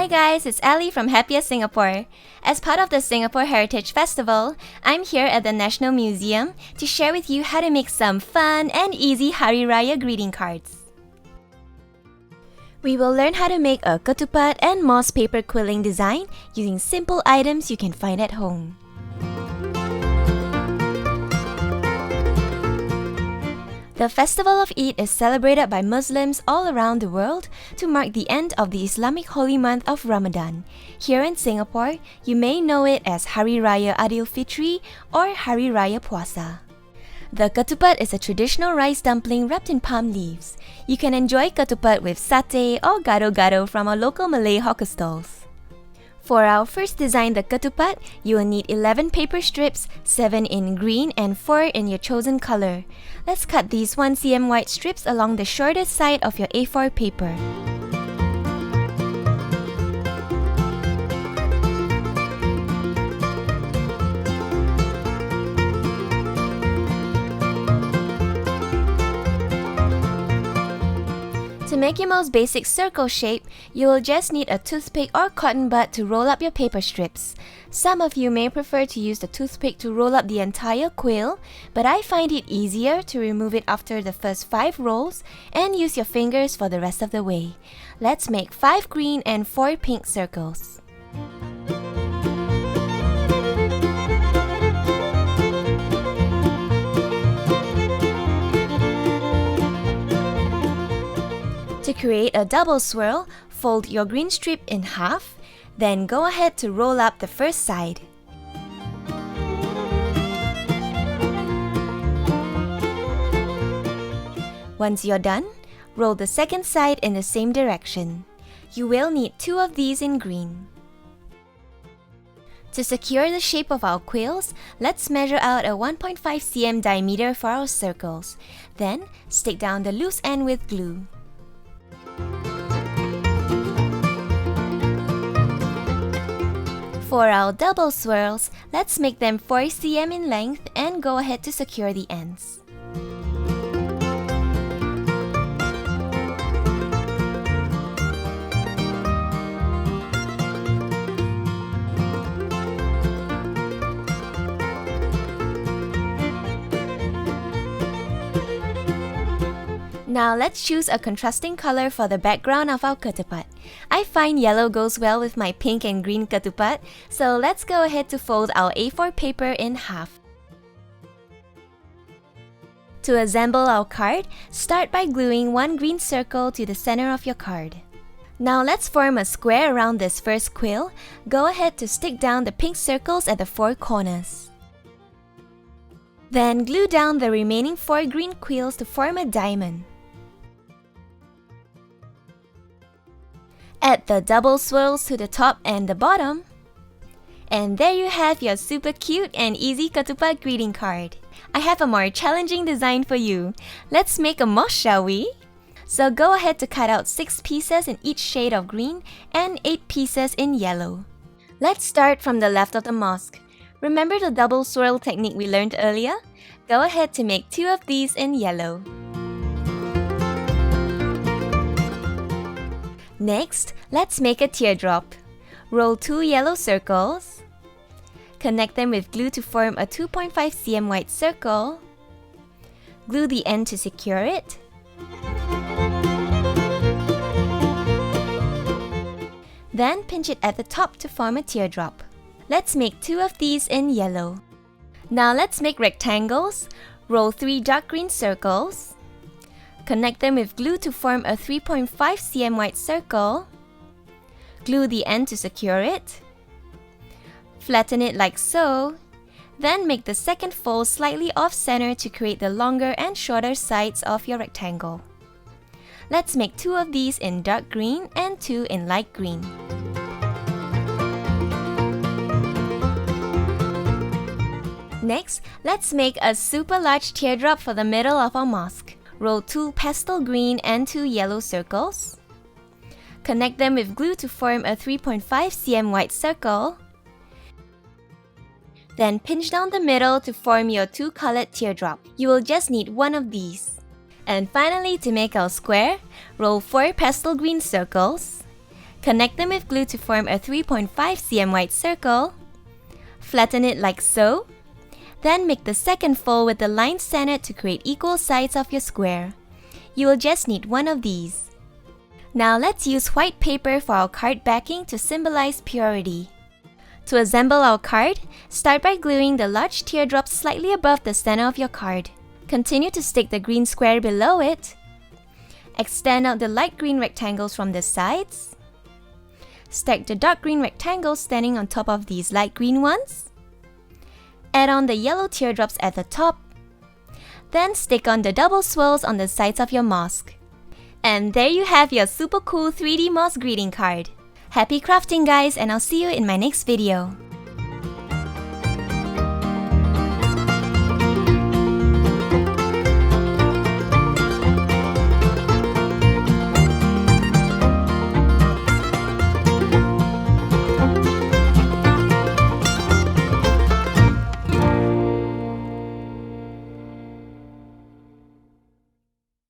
Hi guys, it's Ali from Happiest Singapore. As part of the Singapore Heritage Festival, I'm here at the National Museum to share with you how to make some fun and easy Hari Raya greeting cards. We will learn how to make a ketupat and moss paper quilling design using simple items you can find at home. The Festival of Eid is celebrated by Muslims all around the world to mark the end of the Islamic holy month of Ramadan. Here in Singapore, you may know it as Hari Raya Adil Fitri or Hari Raya Puasa. The ketupat is a traditional rice dumpling wrapped in palm leaves. You can enjoy ketupat with satay or gado-gado from our local Malay hawker stalls. For our first design, the ketupat, you will need 11 paper strips, 7 in green and 4 in your chosen color. Let's cut these 1 cm wide strips along the shortest side of your A4 paper. To make your most basic circle shape, you will just need a toothpick or cotton bud to roll up your paper strips. Some of you may prefer to use the toothpick to roll up the entire quill, but I find it easier to remove it after the first 5 rolls and use your fingers for the rest of the way. Let's make 5 green and 4 pink circles. To create a double swirl, fold your green strip in half, then go ahead to roll up the first side. Once you're done, roll the second side in the same direction. You will need 2 of these in green. To secure the shape of our quills, let's measure out a 1.5 cm diameter for our circles. Then, stick down the loose end with glue. For our double swirls, let's make them 4 cm in length and go ahead to secure the ends. Now let's choose a contrasting color for the background of our ketupat. I find yellow goes well with my pink and green ketupat, so let's go ahead to fold our A4 paper in half. To assemble our card, start by gluing 1 green circle to the center of your card. Now let's form a square around this first quill. Go ahead to stick down the pink circles at the 4 corners. Then glue down the remaining 4 green quills to form a diamond. Add the double swirls to the top and the bottom. And there you have your super cute and easy ketupat greeting card. I have a more challenging design for you. Let's make a mosque, shall we? So go ahead to cut out 6 pieces in each shade of green and 8 pieces in yellow. Let's start from the left of the mosque. Remember the double swirl technique we learned earlier? Go ahead to make 2 of these in yellow. Next, let's make a teardrop. Roll 2 yellow circles. Connect them with glue to form a 2.5 cm wide circle. Glue the end to secure it. Then pinch it at the top to form a teardrop. Let's make 2 of these in yellow. Now let's make rectangles. Roll 3 dark green circles. Connect them with glue to form a 3.5 cm wide circle. Glue the end to secure it. Flatten it like so. Then make the second fold slightly off-center to create the longer and shorter sides of your rectangle. Let's make 2 of these in dark green and 2 in light green. Next, let's make a super large teardrop for the middle of our mosque. Roll 2 pastel green and 2 yellow circles. Connect them with glue to form a 3.5 cm wide circle. Then pinch down the middle to form your 2 colored teardrop. You will just need 1 of these. And finally, to make our square, roll 4 pastel green circles. Connect them with glue to form a 3.5 cm wide circle. Flatten it like so. Then make the second fold with the line centered to create equal sides of your square. You will just need one of these. Now let's use white paper for our card backing to symbolize purity. To assemble our card, start by gluing the large teardrops slightly above the center of your card. Continue to stick the green square below it. Extend out the light green rectangles from the sides. Stack the dark green rectangles standing on top of these light green ones. Add on the yellow teardrops at the top. Then stick on the double swirls on the sides of your mosque. And there you have your super cool 3D mosque greeting card. Happy crafting guys, and I'll see you in my next video.